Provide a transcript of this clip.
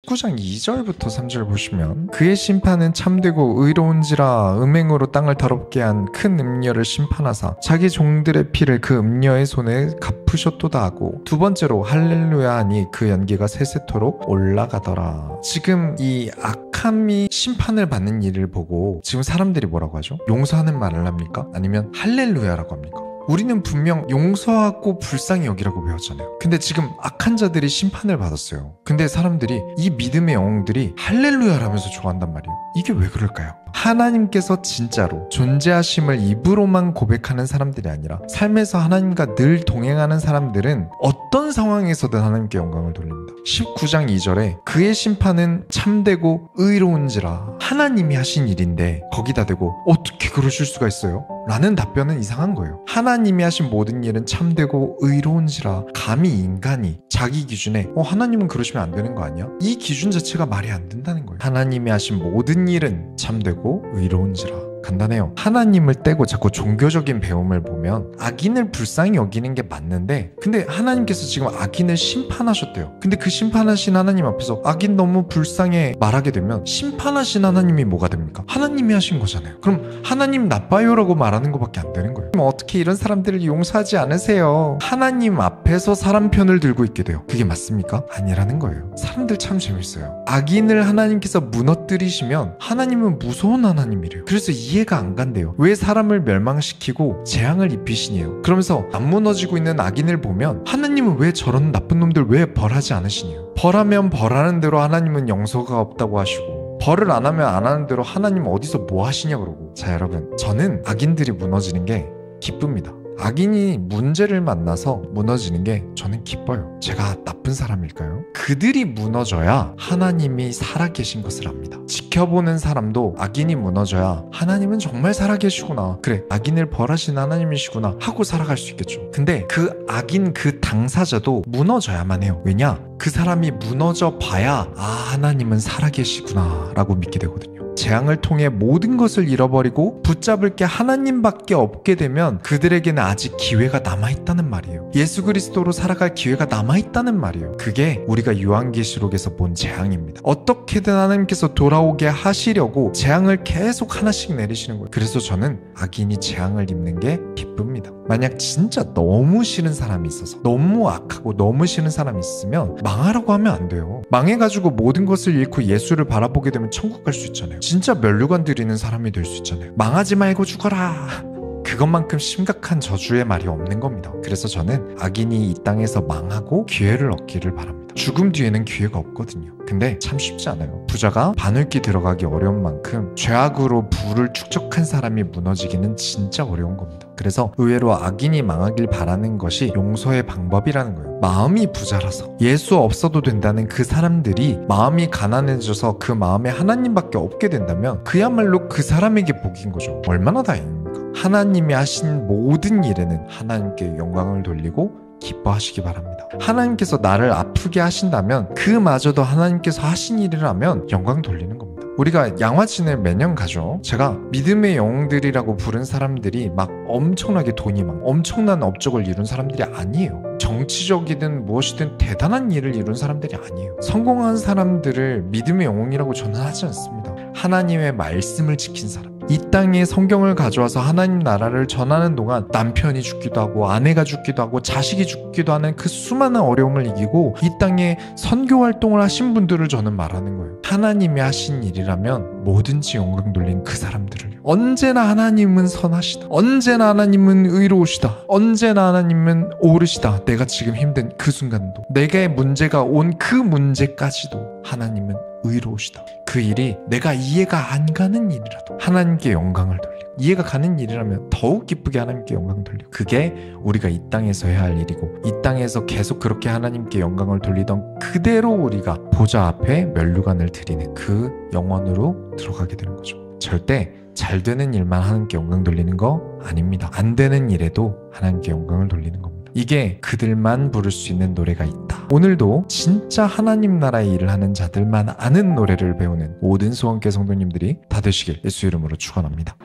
19장 2절부터 3절 보시면 그의 심판은 참되고 의로운지라 음행으로 땅을 더럽게 한 큰 음녀를 심판하사 자기 종들의 피를 그 음녀의 손에 갚으셨도다 하고 두 번째로 할렐루야 하니 그 연기가 세세토록 올라가더라. 지금 이 악함이 심판을 받는 일을 보고 지금 사람들이 뭐라고 하죠? 용서하는 말을 합니까? 아니면 할렐루야라고 합니까? 우리는 분명 용서하고 불쌍히 여기라고 배웠잖아요. 근데 지금 악한 자들이 심판을 받았어요. 근데 사람들이 이 믿음의 영웅들이 할렐루야라면서 좋아한단 말이에요. 이게 왜 그럴까요? 하나님께서 진짜로 존재하심을 입으로만 고백하는 사람들이 아니라 삶에서 하나님과 늘 동행하는 사람들은 어떤 상황에서든 하나님께 영광을 돌립니다. 19장 2절에 그의 심판은 참되고 의로운지라 하나님이 하신 일인데 거기다 대고 어떻게 그러실 수가 있어요? 라는 답변은 이상한 거예요. 하나님이 하신 모든 일은 참되고 의로운지라 감히 인간이 자기 기준에 하나님은 그러시면 안 되는 거 아니야? 이 기준 자체가 말이 안 된다는 거예요. 하나님이 하신 모든 일은 참되고 의로운지라. 간단해요. 하나님을 떼고 자꾸 종교적인 배움을 보면 악인을 불쌍히 여기는 게 맞는데 근데 하나님께서 지금 악인을 심판하셨대요. 근데 그 심판하신 하나님 앞에서 악인 너무 불쌍해 말하게 되면 심판하신 하나님이 뭐가 됩니까? 하나님이 하신 거잖아요. 그럼 하나님 나빠요라고 말하는 것밖에 안 되는 거예요. 그럼 어떻게 이런 사람들을 용서하지 않으세요? 하나님 앞에서 사람 편을 들고 있게 돼요. 그게 맞습니까? 아니라는 거예요. 사람들 참 재밌어요. 악인을 하나님께서 무너뜨리시면 하나님은 무서운 하나님이래요. 그래서 이해가 안 간대요. 왜 사람을 멸망시키고 재앙을 입히시니요? 그러면서 안 무너지고 있는 악인을 보면 하나님은 왜 저런 나쁜 놈들 왜 벌하지 않으시니요? 벌하면 벌하는 대로 하나님은 용서가 없다고 하시고 벌을 안 하면 안 하는 대로 하나님 어디서 뭐 하시냐 그러고. 자 여러분, 저는 악인들이 무너지는 게 기쁩니다. 악인이 문제를 만나서 무너지는 게 저는 기뻐요. 제가 나쁜 사람일까요? 그들이 무너져야 하나님이 살아계신 것을 압니다. 지켜보는 사람도 악인이 무너져야 하나님은 정말 살아계시구나, 그래 악인을 벌하신 하나님이시구나 하고 살아갈 수 있겠죠. 근데 그 악인 그 당사자도 무너져야만 해요. 왜냐? 그 사람이 무너져 봐야 하나님은 살아계시구나 라고 믿게 되거든요. 재앙을 통해 모든 것을 잃어버리고 붙잡을 게 하나님밖에 없게 되면 그들에게는 아직 기회가 남아있다는 말이에요. 예수 그리스도로 살아갈 기회가 남아있다는 말이에요. 그게 우리가 요한계시록에서 본 재앙입니다. 어떻게든 하나님께서 돌아오게 하시려고 재앙을 계속 하나씩 내리시는 거예요. 그래서 저는 악인이 재앙을 입는 게 기쁩니다. 만약 진짜 너무 싫은 사람이 있어서 너무 악하고 너무 싫은 사람이 있으면 망하라고 하면 안 돼요. 망해가지고 모든 것을 잃고 예수를 바라보게 되면 천국 갈 수 있잖아요. 진짜 면류관 드리는 사람이 될 수 있잖아요. 망하지 말고 죽어라, 그것만큼 심각한 저주의 말이 없는 겁니다. 그래서 저는 악인이 이 땅에서 망하고 기회를 얻기를 바랍니다. 죽음 뒤에는 기회가 없거든요. 근데 참 쉽지 않아요. 부자가 바늘기 들어가기 어려운 만큼 죄악으로 부를 축적한 사람이 무너지기는 진짜 어려운 겁니다. 그래서 의외로 악인이 망하길 바라는 것이 용서의 방법이라는 거예요. 마음이 부자라서 예수 없어도 된다는 그 사람들이 마음이 가난해져서 그 마음에 하나님밖에 없게 된다면 그야말로 그 사람에게 복인 거죠. 얼마나 다행입니까? 하나님이 하신 모든 일에는 하나님께 영광을 돌리고 기뻐하시기 바랍니다. 하나님께서 나를 아프게 하신다면 그마저도 하나님께서 하신 일이라면 영광 돌리는 겁니다. 우리가 양화진을 매년 가죠. 제가 믿음의 영웅들이라고 부른 사람들이 막 엄청나게 돈이 막 엄청난 업적을 이룬 사람들이 아니에요. 정치적이든 무엇이든 대단한 일을 이룬 사람들이 아니에요. 성공한 사람들을 믿음의 영웅이라고 저는 하지 않습니다. 하나님의 말씀을 지킨 사람, 이 땅에 성경을 가져와서 하나님 나라를 전하는 동안 남편이 죽기도 하고 아내가 죽기도 하고 자식이 죽기도 하는 그 수많은 어려움을 이기고 이 땅에 선교 활동을 하신 분들을 저는 말하는 거예요. 하나님이 하신 일이라면 뭐든지 영광 돌린 그 사람들을. 언제나 하나님은 선하시다, 언제나 하나님은 의로우시다, 언제나 하나님은 옳으시다. 내가 지금 힘든 그 순간도, 내게 문제가 온 그 문제까지도 하나님은 의로우시다. 그 일이 내가 이해가 안 가는 일이라도 하나님께 영광을 돌리고, 이해가 가는 일이라면 더욱 기쁘게 하나님께 영광 돌리고, 그게 우리가 이 땅에서 해야 할 일이고, 이 땅에서 계속 그렇게 하나님께 영광을 돌리던 그대로 우리가 보좌 앞에 면류관을 드리는 그 영원으로 들어가게 되는 거죠. 절대 잘 되는 일만 하나님께 영광 돌리는 거 아닙니다. 안 되는 일에도 하나님께 영광을 돌리는 겁니다. 이게 그들만 부를 수 있는 노래가 있다. 오늘도 진짜 하나님 나라의 일을 하는 자들만 아는 노래를 배우는 모든 소원교 성도님들이 다 되시길 예수 이름으로 축원합니다.